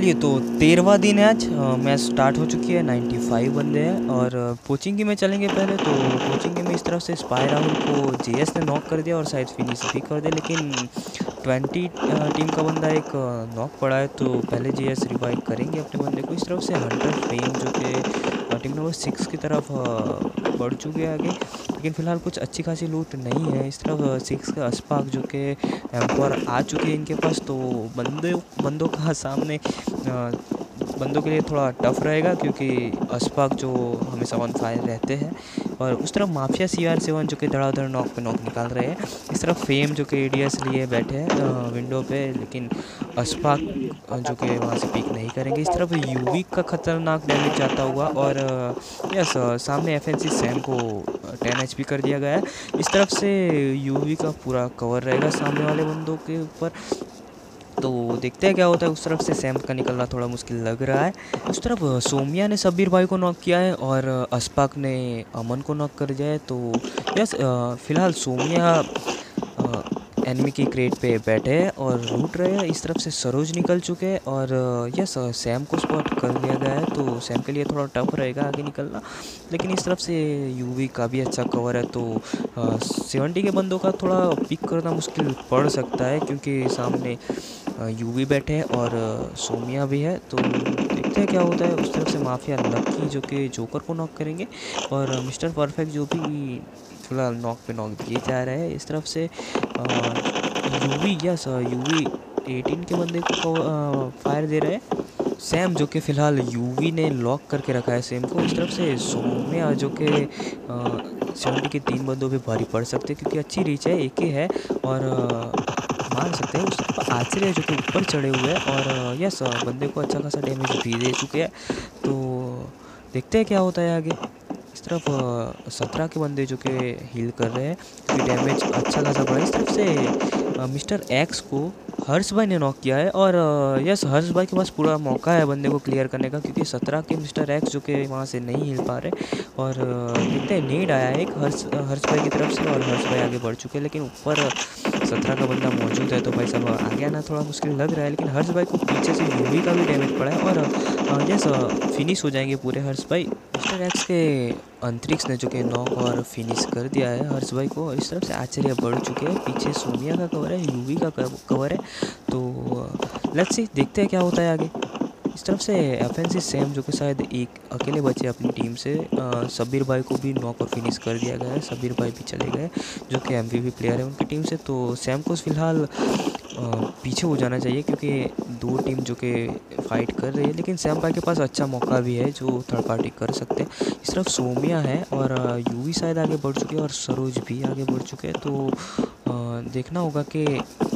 चलिए तो 13वां दिन है आज। मैच स्टार्ट हो चुकी है। 95 बंदे हैं और कोचिंग की में चलेंगे पहले। तो कोचिंग की में इस तरफ से स्पाई राहुल को जेएस ने नॉक कर दिया और शायद फिनिश भी कर दिया, लेकिन 20 टीम का बंदा एक नॉक पड़ा है तो पहले जेएस रिवाइव करेंगे अपने बंदे को। इस तरफ से हंटर फेम जो कि टीम नंबर 6 की तरफ बढ़ चुके हैं आगे, लेकिन फ़िलहाल कुछ अच्छी खासी लूट नहीं है। इस तरफ 6 का अस्पाक जो कि एम्पर आ चुके हैं इनके पास, तो बंदों का सामने बंदों के लिए थोड़ा टफ रहेगा क्योंकि अस्पाक जो हमेशा ऑन फायर रहते हैं। और उस तरफ माफिया CR7 जो कि धड़ाधड़ नॉक पे नॉक निकाल रहे हैं। इस तरफ फेम जो कि एडीएस लिए बैठे हैं विंडो पे, लेकिन अस्पाक जो कि वहाँ से पिक नहीं करेंगे। इस तरफ यूवी का खतरनाक डैमेज जाता हुआ और यस सामने FNC सैम को 10 HP कर दिया गया है। इस तरफ से यूवी का पूरा कवर रहेगा सामने वाले बंदों के ऊपर, तो देखते हैं क्या होता है। उस तरफ से सैम का निकलना थोड़ा मुश्किल लग रहा है। उस तरफ सोमिया ने शब्बीर भाई को नॉक किया है और अस्पाक ने अमन को नॉक कर दिया है। तो यस फ़िलहाल सोमिया एनिमी की क्रेट पे बैठे हैं और लूट रहे हैं। इस तरफ से सरोज निकल चुके हैं और यस सैम को स्पॉट कर लिया गया है, तो सैम के लिए थोड़ा टफ रहेगा आगे निकलना। लेकिन इस तरफ से यूवी का भी अच्छा कवर है, तो 70 के बंदों का थोड़ा पिक करना मुश्किल पड़ सकता है क्योंकि सामने यूवी बैठे हैं और सोमिया भी है। तो देखते हैं क्या होता है। उस तरफ से माफिया लकी जो कि जोकर को नॉक करेंगे और मिस्टर परफेक्ट जो भी फिलहाल नॉक पे नॉक दिए जा रहे हैं। इस तरफ से यूवी यस यूवी 18 के बंदे को फायर दे रहे हैं। सैम जो कि फ़िलहाल यूवी ने लॉक करके रखा है सैम को। इस तरफ से सोम्या जो कि 70 के 3 बंदों पे भारी पड़ सकते हैं क्योंकि अच्छी रीच है, एक ही है और मान सकते हैं। उस तरफ आश्चर्य जो कि ऊपर चढ़े हुए हैं और यस बंदे को अच्छा खासा डैमेज भी दे चुके हैं, तो देखते हैं क्या होता है आगे। इस तरफ 17 के बंदे जो कि हील कर रहे हैं क्योंकि डैमेज अच्छा खासा पड़ा। इस तरफ से मिस्टर एक्स को हर्ष भाई ने नॉक किया है और यस हर्ष भाई के पास पूरा मौका है बंदे को क्लियर करने का क्योंकि 17 के मिस्टर एक्स जो कि वहाँ से नहीं हिल पा रहे। और देखते हैं नीड आया है एक हर्ष भाई की तरफ से और हर्ष भाई आगे बढ़ चुके हैं, लेकिन ऊपर 17 का बंदा मौजूद है तो भाई साहब आगे आना थोड़ा मुश्किल लग रहा है। लेकिन हर्ष भाई को पीछे से यूवी का भी डैमेज पड़ा है और यस फिनिश हो जाएंगे पूरे हर्ष भाई। मिस्टर एक्स के अंतरिक्ष ने जो कि नॉक और फिनिश कर दिया है हर्ष भाई को। इस तरफ से आश्चर्य बढ़ चुके हैं, पीछे सोमिया का कवर है, यूवी का कवर है, तो लेट्स सी देखते हैं क्या होता है आगे। इस तरफ से FNC सैम जो कि शायद एक अकेले बचे अपनी टीम से, शब्बीर भाई को भी नॉक और फिनिश कर दिया गया है। शब्बीर भाई भी चले गए जो कि MVP प्लेयर है उनकी टीम से, तो सैम को फ़िलहाल पीछे हो जाना चाहिए क्योंकि दो टीम जो कि फाइट कर रही है, लेकिन सैम भाई के पास अच्छा मौका भी है जो थर्ड पार्टी कर सकते हैं। इस तरफ सोमिया है और यूवी शायद आगे बढ़ चुके हैं और सरोज भी आगे बढ़ चुके हैं, तो देखना होगा कि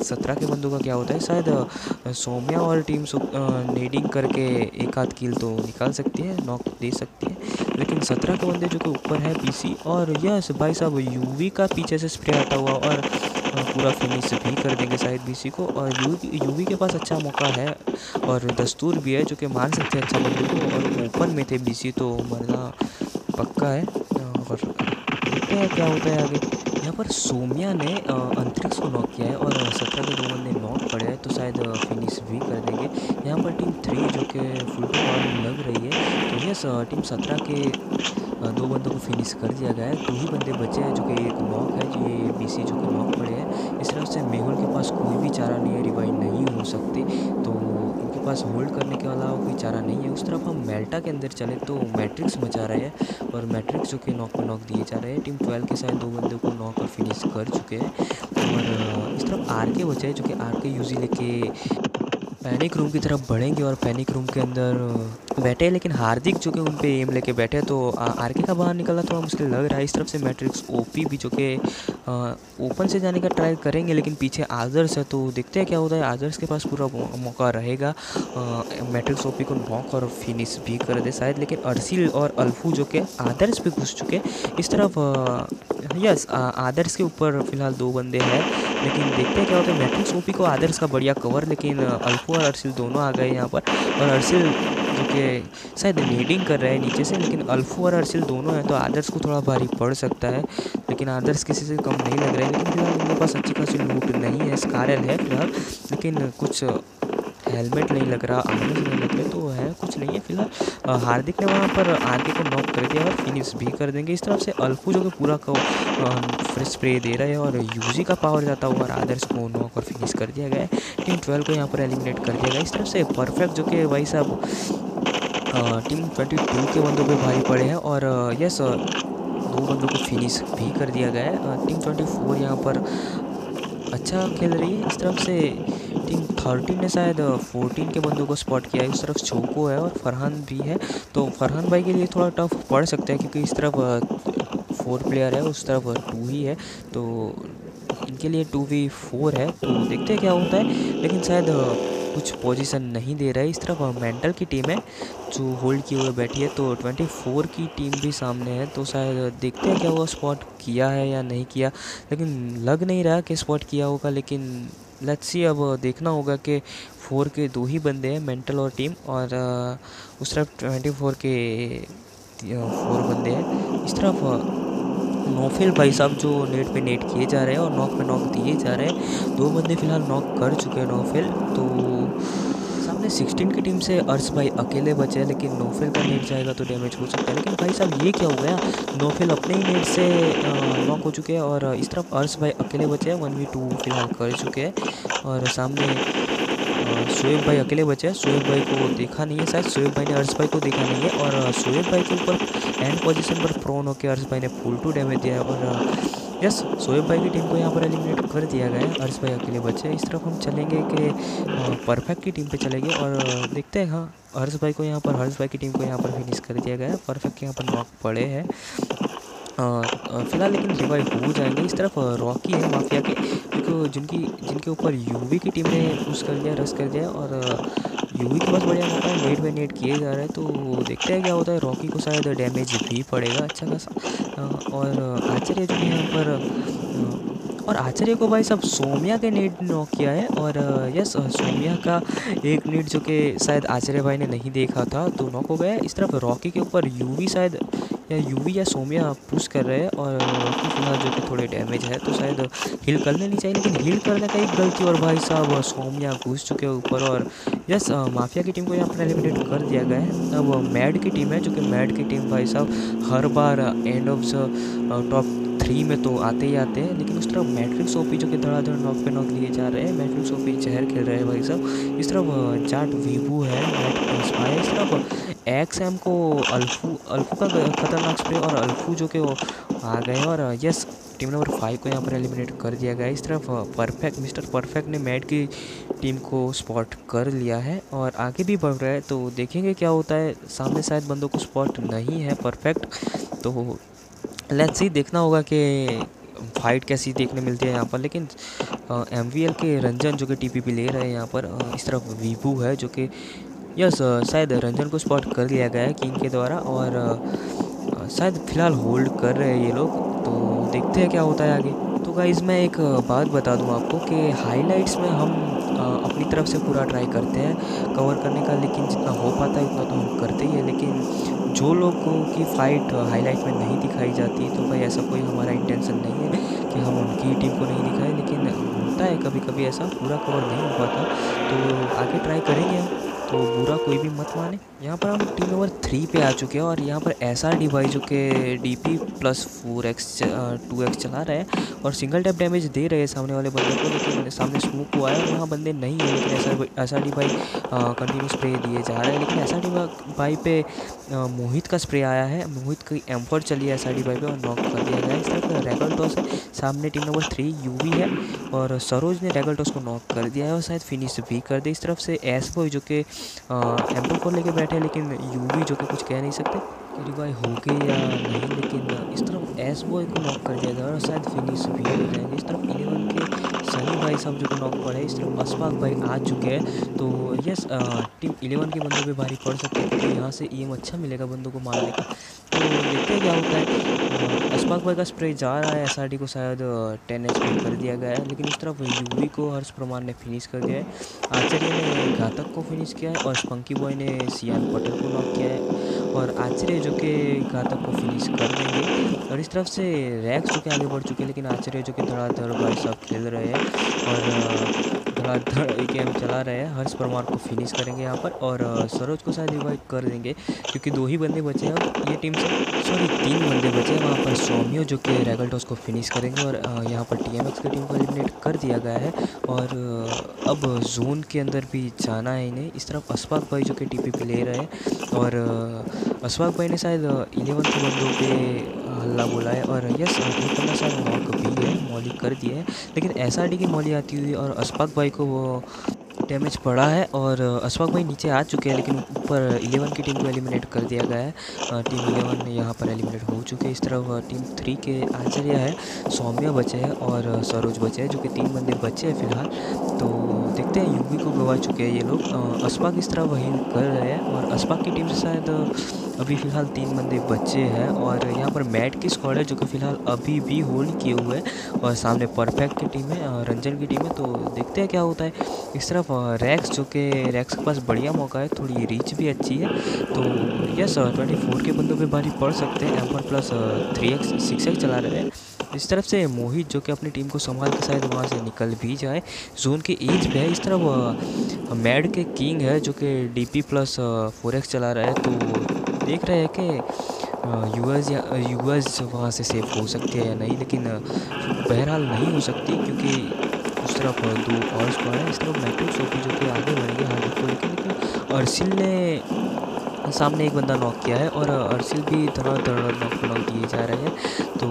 17 के बंदों का क्या होता है। शायद सोमिया और टीम नेडिंग करके एक आध किल तो निकाल सकती है, नॉक दे सकती है, लेकिन 17 के बंदे जो कि ऊपर है PC और यस भाई साहब यूवी का पीछे से स्प्रे आता हुआ और पूरा फिनिश भी कर देंगे शायद BC को। और यूवी के पास अच्छा मौका है और दस्तूर भी है जो कि मार सकते हैं अच्छा बंदे को, और ओपन में थे BC तो मरना पक्का है। और देखते हैं क्या होता है आगे। यहाँ पर सोमिया ने अंतरिक्ष को नॉक किया है और 17 के 2 बंदे नॉक पड़े हैं तो शायद फिनिश भी कर देंगे। यहाँ पर टीम 3 जो कि फुल टू पावर में लग रही है, तो यस टीम 17 के 2 बंदों को फिनिश कर दिया गया है। 2 ही बंदे बचे हैं जो कि एक नॉक है, ये BC जो कि नॉक पड़े हैं। इस तरह से मेहुल के पास कोई भी चारा नहीं है, रिवाइव नहीं हो सकती, तो इनके पास होल्ड करने के अलावा कोई चारा नहीं है। उस तरफ हम मेल्टा के अंदर चले तो मैट्रिक्स मचा रहे हैं और मैट्रिक्स जो कि नॉक पर नॉक दिए जा रहे हैं। टीम 12 के शायद 2 बंदे को नॉक और फिनिश कर चुके हैं और इस तरफ RK बचे हैं जो कि RK यूजी लेके पैनिक रूम की तरफ बढ़ेंगे और पैनिक रूम के अंदर बैठे हैं, लेकिन हार्दिक जो कि उन पे एम लेके बैठे हैं, तो RK का बाहर निकलना थोड़ा मुश्किल लग रहा है। इस तरफ से मैट्रिक्स OP भी जो कि ओपन से जाने का ट्राई करेंगे, लेकिन पीछे आदर्श है, तो देखते हैं क्या होता है। आदर्श के पास पूरा मौका रहेगा मैट्रिक्स OP को नॉक और फिनिश भी कर दे शायद, लेकिन अर्सिल और अल्फू जो कि आदर्श पे घुस चुके। इस तरफ यस आदर्श के ऊपर फ़िलहाल 2 बंदे हैं, लेकिन देखते हैं क्या होता है। मैट्रिक्स OP को आदर्श का बढ़िया कवर, लेकिन अल्फू और अर्सिल दोनों आ गए यहाँ पर, और अर्सिल जो कि शायद नीडिंग कर रहे हैं नीचे से, लेकिन अल्फू और अर्सिल दोनों हैं तो आदर्श को थोड़ा भारी पड़ सकता है, लेकिन आदर्श किसी से कम नहीं लग रहा है। लेकिन फिलहाल उनके पास अच्छी खासी लूट नहीं है, स्कारल है फिलहाल, लेकिन कुछ हेलमेट नहीं लग रहा, आर्मर नहीं लग रहे, तो है कुछ नहीं है फिलहाल। हार्दिक ने वहाँ पर आरके को नॉक कर दिया और फिनिश भी कर देंगे। इस तरफ से अल्फू जो कि पूरा फ्रेश स्प्रे दे रहे हैं और यूजी का पावर जाता हुआ और आदर्श को नॉक और फिनिश कर दिया गया है। टीम 12 को यहाँ पर एलिमिनेट कर दिया गया। इस तरफ से परफेक्ट जो कि भाई साहब टीम 22 के बंदों पे भारी पड़े हैं और यस 2 बंदों को फिनिश भी कर दिया गया है। टीम 24 यहाँ पर अच्छा खेल रही है। इस तरफ से टीम 13 ने शायद 14 के बंदों को स्पॉट किया है। इस तरफ चोको है और फरहान भी है, तो फरहान भाई के लिए थोड़ा टफ पड़ सकता है क्योंकि इस तरफ 4 प्लेयर है, उस तरफ 2 ही है, तो इनके लिए 2v4 है, तो देखते हैं क्या होता है। लेकिन शायद कुछ पोजीशन नहीं दे रहा है। इस तरफ मेंटल की टीम है जो होल्ड किए हुए बैठी है, तो 24 की टीम भी सामने है, तो शायद देखते हैं क्या वो स्पॉट किया है या नहीं किया, लेकिन लग नहीं रहा कि स्पॉट किया होगा। लेकिन लेट्स सी, अब देखना होगा कि 4 के 2 ही बंदे हैं, मेंटल और टीम, और उस तरफ 24 के 4 बंदे हैं। इस तरफ नौफिल भाई साहब जो नेट पे नेट किए जा रहे हैं और नॉक पे नॉक दिए जा रहे हैं। 2 बंदे फिलहाल नॉक कर चुके हैं नौफिल। तो सामने 16 की टीम से अर्श भाई अकेले बचे हैं, लेकिन नौफिल का नेट जाएगा तो डैमेज हो सकता है। लेकिन भाई साहब ये क्या हो गया, नौफिल अपने ही नेट से नॉक हो चुके हैं और इस तरफ अर्श भाई अकेले बचे हैं, 1v2 फिलहाल कर चुके हैं। और सामने शोएब भाई अकेले बचे हैं। शोएब भाई को देखा नहीं है, शायद शोएब भाई ने अर्श भाई को देखा नहीं है और शोएब भाई के ऊपर एंड पोजीशन पर प्रोन होकर अर्श भाई ने फुल टू डैमेज दिया है और यस शोएब भाई की टीम को यहाँ पर एलिमिनेट कर दिया गया है। अर्श भाई अकेले बचे हैं। इस तरफ हम चलेंगे कि परफेक्ट की टीम पे चलेंगे और देखते हैं। हाँ, हर्ष भाई की टीम को यहाँ पर फिनिश कर दिया गया है। परफेक्ट के यहाँ पर नॉक पड़े हैं फिलहाल, लेकिन रिवाइव हो जाएंगे। इस तरफ रॉकी है माफिया के, जो जिनके ऊपर यूवी की टीम ने पुश कर दिया, रश कर दिया और यूवी के पास बढ़िया मौका है, नेट बाई नेट किए जा रहे हैं, तो देखते हैं क्या होता है। रॉकी को शायद डैमेज भी पड़ेगा अच्छा खासा और आचार्य जो है यहाँ पर और आचार्य को भाई सब सोमिया के नेट नॉक किया है और यस सोमिया का एक नेट जो कि शायद आचार्य भाई ने नहीं देखा था तो नॉक हो गया। इस तरफ रॉकी के ऊपर यूवी शायद या सोमिया पुश कर रहे हैं और रॉकी फिलहाल जो कि थोड़े डैमेज है, तो शायद हील कर लेनी चाहिए, लेकिन हील करने का एक गलती और भाई साहब सोमिया घुस चुके हैं ऊपर और यस माफिया की टीम को यहाँ पर एलिमिनेट कर दिया गया है। अब मैड की टीम है, जो कि मैड की टीम भाई साहब हर बार एंड ऑफ द टॉप 3 में तो आते ही आते हैं, लेकिन उस तरफ मैट्रिक्स ओपी जो कि धड़ाधड़ नॉक पे नॉक लिए जा रहे हैं। मैट्रिक्स ओपी जहर खेल रहे हैं भाई साहब। इस तरफ जाट वीबू है, स्पाई, इस तरफ एक्स एम को अल्फू का खतरनाक स्प्रे और अल्फू जो कि वो आ गए और यस टीम नंबर 5 को यहाँ पर एलिमिनेट कर दिया गया। इस तरफ परफेक्ट मिस्टर परफेक्ट ने मैड की टीम को स्पॉट कर लिया है और आगे भी बढ़ रहा है, तो देखेंगे क्या होता है। सामने शायद बंदों को स्पॉट नहीं है परफेक्ट, तो लेट्स सी, देखना होगा कि फाइट कैसी देखने मिलती है यहाँ पर। लेकिन MVL के रंजन जो कि TPP ले रहे हैं यहाँ पर। इस तरफ वीबू है जो कि यस शायद रंजन को स्पॉट कर लिया गया है किंग के द्वारा और शायद फ़िलहाल होल्ड कर रहे हैं ये लोग, तो देखते हैं क्या होता है आगे। तो गाइज़ मैं एक बात बता दूं आपको कि हाइलाइट्स में हम अपनी तरफ से पूरा ट्राई करते हैं कवर करने का, लेकिन जितना हो पाता है उतना तो हम करते ही है। लेकिन जो लोगों की फ़ाइट हाईलाइट में नहीं दिखाई जाती, तो भाई ऐसा कोई हमारा इंटेंशन नहीं है कि हम उनकी टीम को नहीं दिखाएं, लेकिन होता है कभी कभी ऐसा, पूरा कवर नहीं हो पाता, तो आगे ट्राई करेंगे हम, तो बुरा कोई भी मत माने। यहाँ पर हम टीम नंबर 3 पे आ चुके हैं और यहाँ पर SRD भाई जो कि DP प्लस 4x 2x चला रहा है और सिंगल टैप डैमेज दे रहे हैं सामने वाले बंदे को, लेकिन सामने स्मोक हुआ है और वहाँ बंदे नहीं है, लेकिन SRD भाई कंटिन्यू स्प्रे दिए जा रहे हैं। लेकिन SRD भाई पे मोहित का स्प्रे आया है, मोहित की एम्फर चली है SRD भाई पे और नॉक कर दिया गया। इस तरफ रेगल टॉस है, सामने टीम नंबर 3 यूवी है और सरोज ने रेगल टॉस को नॉक कर दिया है और शायद फिनिश भी कर दे। इस तरफ से एस बॉय जो कि M4 लेके बैठे हैं, लेकिन यूवी जो कि कुछ कह नहीं सकते कि रिवाइव हो गए या नहीं, लेकिन इस तरफ एस बॉय को नॉक कर दिया था और शायद फिनिश भी हो जाएंगे। इस तरफ 11 के सनी भाई सब जो कि नॉक पड़े हैं। इस तरफ अशफाक भाई आ चुके हैं, तो यस टीम 11 के बंदों पे भारी पड़ सकते हैं क्योंकि यहाँ से EM अच्छा मिलेगा बंदों को मारने का, तो देखते हैं क्या होता है। अशफाक भाई का स्प्रे जा रहा है, SRD को शायद 10 HP कर दिया गया है, लेकिन इस तरफ यूवी को हर्ष प्रमाण ने फिनिश कर दिया है। आचार्य ने घातक को फिनिश किया है और स्पंकी बॉय ने सियान पटेल को नॉक किया है और आचार्य जो कि घातक को फिनिश कर देंगे। और इस तरफ से रैक्स जो कि आगे बढ़ चुके हैं, लेकिन आचार्य जो कि धड़ाधड़ भाई साहब खेल रहे हैं और धड़ाधड़ गेम चला रहे हैं। हर्ष परमार को फिनिश करेंगे यहाँ पर और सरोज को शायद रिवाइव कर देंगे क्योंकि 2 ही बंदे बचे हैं अब ये टीम से, सॉरी 3 बंदे बचे हैं। वहाँ पर सौम्यो जो कि रेगल्टॉस को फिनिश करेंगे और यहाँ पर TMX की टीम को एलिमिनेट कर दिया गया है। और अब जोन के अंदर भी जाना है इन्हें। इस तरफ अशफाक भाई जो कि TP ले रहे हैं और अशफाक भाई ने शायद 11 के बंदों पे हल्ला बोला है और यस एक बंदा शायद नॉक भी है, मॉली कर दिया है, लेकिन SRD की मॉली आती हुई और अशफाक भाई को वो डैमेज पड़ा है और अशफाक भाई नीचे आ चुके हैं, लेकिन ऊपर 11 की टीम को एलिमिनेट कर दिया गया है। टीम 11 यहाँ पर एलिमिनेट हो चुके हैं। इस तरफ टीम 3 के आचार्य है, सौम्या बचे हैं और सरोज बचे हैं, जो कि 3 बंदे बचे हैं फिलहाल। तो देखते हैं, यूवी को गवा चुके हैं ये लोग। अशफाक इस तरह वही कर रहे हैं और अशफाक की टीम से शायद अभी फ़िलहाल 3 बंदे बचे हैं और यहाँ पर मैट की स्क्वाड है जो कि फ़िलहाल अभी भी होल्ड किए हुए हैं और सामने परफेक्ट की टीम है, रंजन की टीम है। तो देखते हैं क्या होता है। इस तरफ रैक्स जो कि रैक्स के पास बढ़िया मौका है, थोड़ी रीच भी अच्छी है। तो यस 24 के बंदों पे भारी पड़ सकते हैं। M1 प्लस 3x 6x चला रहे हैं। इस तरफ से मोहित जो कि अपनी टीम को संभाल के शायद वहाँ से निकल भी जाए, जोन के एज पे है। इस तरफ मैड के किंग है जो कि DP प्लस 4x चला रहा है। तो देख रहे हैं कि यूएस वहाँ से सेफ हो सकती है या नहीं, लेकिन बहरहाल नहीं हो सकती क्योंकि उस तरफ 2 और स्क्वाड है। इस तरफ मैट्रिक्स सोफी जो कि आगे बढ़ेंगे हार्दिक को लेकर, अर्सिल ने सामने एक बंदा नॉक किया है और अर्सिल भी धड़ाधड़ नॉक दिए जा रहे हैं। तो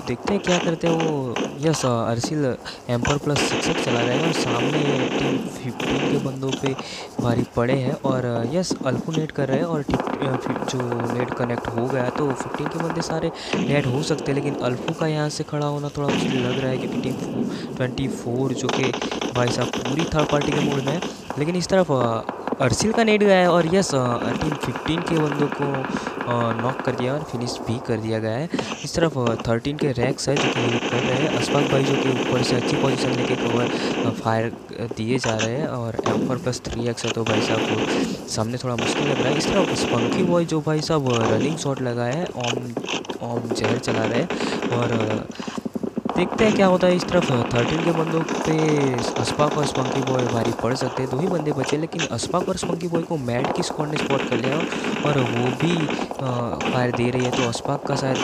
देखते हैं क्या करते हैं वो। यस अर्सिल एम्पर प्लस 6x चला रहे हैं और सामने टीम 15 के बंदों पे भारी पड़े हैं और यस अल्फू नेट कर रहे हैं और जो नेट कनेक्ट हो गया तो 15 के बंदे सारे नेट हो सकते हैं, लेकिन अल्फू का यहाँ से खड़ा होना थोड़ा मुश्किल लग रहा है क्योंकि टीम 24 जो कि भाई साहब पूरी थर्ड पार्टी के मोड में है। लेकिन इस तरफ अर्सिल का नेट गया है और यस टीम 15 के बंदों को नॉक कर दिया और फिनिश भी कर दिया गया है। इस तरफ 13 के रैक्स है जो कि कर रहे हैं, अशफाक भाई जो कि ऊपर से अच्छी पोजीशन लेके कवर फायर दिए जा रहे हैं और M4 प्लस 3x है तो भाई साहब को सामने थोड़ा मुश्किल लग रहा है। इस तरफ स्पंकी बॉय जो भाई साहब रनिंग शॉट लगाए हैं, ओम जहर चला रहे हैं और देखते हैं क्या होता है। इस तरफ 13 के बंदों पे अशफाक और स्पंकी बॉय भारी पड़ सकते हैं। 2 ही बंदे बचे, लेकिन अशफाक और स्पंकी बॉय को मैट की स्क्वाड ने स्पॉट कर लिया और वो भी फायर दे रही है, तो अशफाक का शायद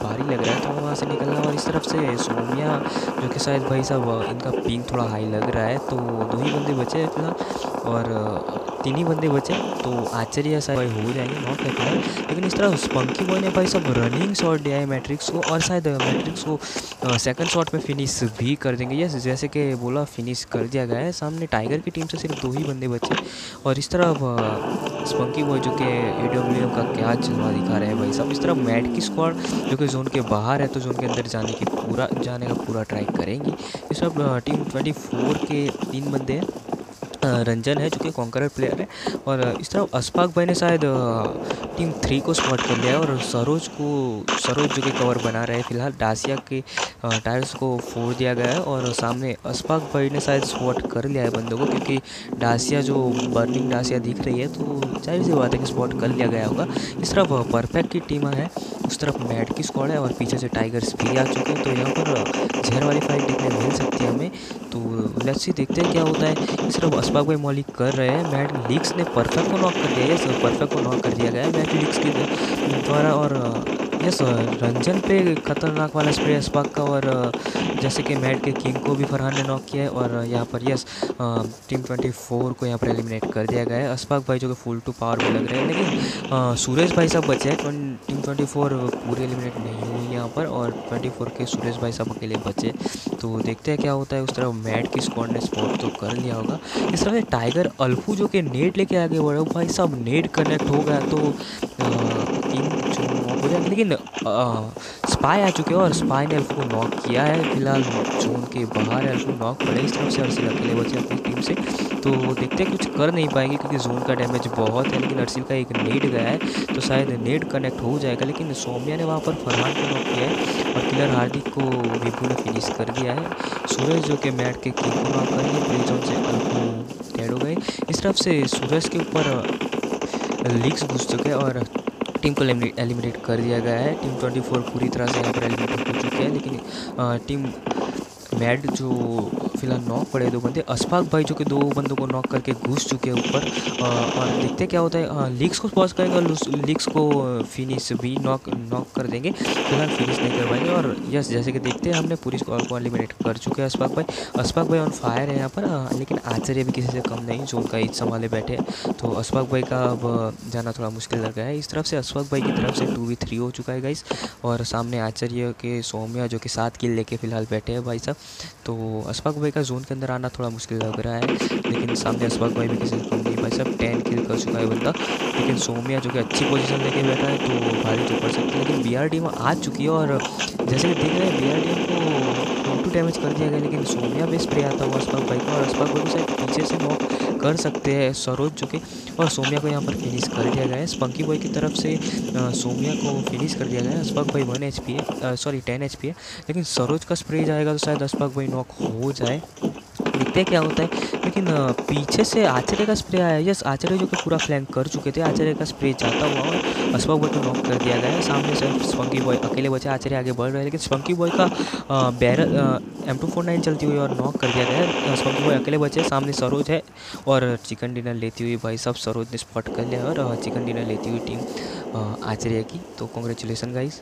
भारी लग रहा है तो वहाँ से निकलना। और इस तरफ से सौम्या जो कि शायद भाई साहब इनका पिंग थोड़ा हाई लग रहा है, तो 2 ही बंदे बचे हैं फिलहाल और 3 ही बंदे बचे, तो आश्चर्य शायद हो जाएंगे नॉक है फिलहाल। लेकिन इस तरह स्पंकी बॉय ने भाई साहब रनिंग शॉट दिया है मैट्रिक्स को और शायद मैट्रिक्स को सेकंड शॉट में फिनिश भी कर देंगे। यस जैसे कि बोला फिनिश कर दिया गया है। सामने टाइगर की टीम से सिर्फ 2 ही बंदे बचे और इस तरफ स्पंकी बॉय जो कि AWM का क्या जलवा दिखा रहे हैं भाई साहब। इस तरफ मैट की स्क्वाड जो कि जोन के बाहर है तो जोन के अंदर जाने का पूरा ट्राई करेंगी। इस तरफ टीम 24 के 3 बंदे हैं, रंजन है जो कि कॉन्करर प्लेयर है और इस तरफ अशफाक भाई ने शायद टीम 3 को स्पॉट कर लिया है और सरोज जो कि कवर बना रहे हैं फिलहाल। डासिया के टायर्स को फोड़ दिया गया है और सामने अशफाक भाई ने शायद स्पॉट कर लिया है बंदों को, क्योंकि डासिया जो बर्निंग डासिया दिख रही है तो जाहिर सी बात है कि स्पॉट कर लिया गया होगा। इस तरफ परफेक्ट की टीम है, उस तरफ मैट की स्क्वाड है और पीछे से टाइगर्स भी आ चुके हैं, तो यहाँ पर जहर वाली फाइट देखने मिल सकती है हमें। तो लेट्स सी देखते हैं क्या होता है। इस तरफ अशफाक भाई मॉली कर रहे हैं, मैट लीक्स ने परफेक्ट को नॉक कर दिया है। यस परफेक्ट को नॉक कर दिया गया है मैट लीक्स के द्वारा और यस रंजन पे खतरनाक वाला स्प्रे अशफाक का और जैसे कि मैट के किंग को भी फरहान ने नॉक किया है और यहाँ पर यस टीम 24 को यहाँ पर एलिमिनेट कर दिया गया है। अशफाक भाई जो कि फुल टू पावर में लग रहे हैं, लेकिन सुरेश भाई साहब बचे हैं। टीम 24 पूरे एलिमिनेट नहीं हुई यहाँ पर और 24 के सुरेश भाई साहब अकेले बचे, तो देखते हैं क्या होता है। उस तरफ मैट की स्क्वाड ने स्पॉट तो कर लिया होगा। इस तरह से टाइगर अल्फू जो कि नेट लेके आगे बढ़े भाई साहब, नेट कनेक्ट हो गया तो हो जाए, लेकिन स्पाई आ चुके हैं और स्पाई ने अल्फू को नॉक किया है। फिलहाल जोन के बाहर है, अल्फू नॉक पड़े। इस तरफ से अर्सिल अकेले बचे अपनी टीम से, तो देखते हैं कुछ कर नहीं पाएंगे क्योंकि जोन का डैमेज बहुत है, लेकिन अर्सिल का एक नेट गया है तो शायद नेट कनेक्ट हो जाएगा। लेकिन सौम्या ने वहाँ पर फरहान को नॉक किया है और किलर हार्दिक को विभू ने फिनिश कर दिया है। सूरज जो कि मैट के किंग को नॉक करेंगे, प्ले जोन से अल्फू डेड हो गए। इस तरफ से सूरज के ऊपर लीक्स घुस चुके हैं और टीम को एलिमिनेट कर दिया गया है। टीम 24 पूरी तरह से यहाँ पर एलिमिनेट हो चुकी है, लेकिन टीम मैड जो फिलहाल नॉक पड़े 2 बंदे, अशफाक भाई जो कि 2 बंदों को नॉक करके घुस चुके हैं ऊपर। और देखते क्या होता है, लीक्स को पॉज करेंगे और लीक्स को फिनिश भी नॉक कर देंगे, फिलहाल फिनिश नहीं कर पाएंगे। और यस, जैसे कि देखते हैं हमने पूरी स्क्वाड को एलिमिनेट कर चुके हैं अशफाक भाई ऑन फायर है यहाँ पर। लेकिन आचार्य भी किसी से कम नहीं, जोन का ईद संभाले बैठे हैं, तो अशफाक भाई का अब जाना थोड़ा मुश्किल लग रहा है। इस तरफ से अशफाक भाई की तरफ से 2v3 हो चुका है गाइस, और सामने आचार्य के सौम्या जो कि 7 किल लेके फिलहाल बैठे हैं भाई साहब। तो अशफाक भाई का जोन के अंदर आना थोड़ा मुश्किल लग रहा है, लेकिन सामने अशफाक भाई भी किसी से कम नहीं भाई साहब, 10 किल कर चुका है बंदा। लेकिन सौम्या जो कि अच्छी पोजीशन लेके बैठा है, तो भारी तो पड़ सकती है, लेकिन BRDM आ चुकी है। और जैसे कि देख रहे हैं BRDM को 2 डैमेज कर दिया गया, लेकिन सौम्या पे स्प्रे आता हुआ अशफाक भाई का, और अशफाक भाई को शायद पीछे से नॉक कर सकते हैं सरोज जो कि, और सौम्या को यहाँ पर फिनिश कर दिया गया है। स्पंकी बॉय की तरफ से सौम्या को फिनिश कर दिया गया है। अशफाक भाई 1 HP है, सॉरी 10 HP है, लेकिन सरोज का स्प्रे जाएगा तो शायद अशफाक भाई नॉक हो जाए, देखते हैं क्या होता है। लेकिन पीछे से आचार्य का स्प्रे आया, यस, आचार्य जो कि पूरा फ्लैंक कर चुके थे, आचार्य का स्प्रे जाता हुआ और अशफाक बॉय को नॉक कर दिया गया है। सामने से स्पंकी बॉय अकेले बचे, आचार्य आगे बढ़ रहे हैं, लेकिन स्पंकी बॉय का बैरल M249 चलती हुई और नॉक कर दिया गया है। स्पंकी बॉय अकेले बचे, सामने सरोज है और चिकन डिनर लेती हुई भाई साहब सरोज ने स्पॉट कर लिया, और चिकन डिनर लेती हुई टीम आचार्य की। तो कॉन्ग्रेचुलेसन गाइस।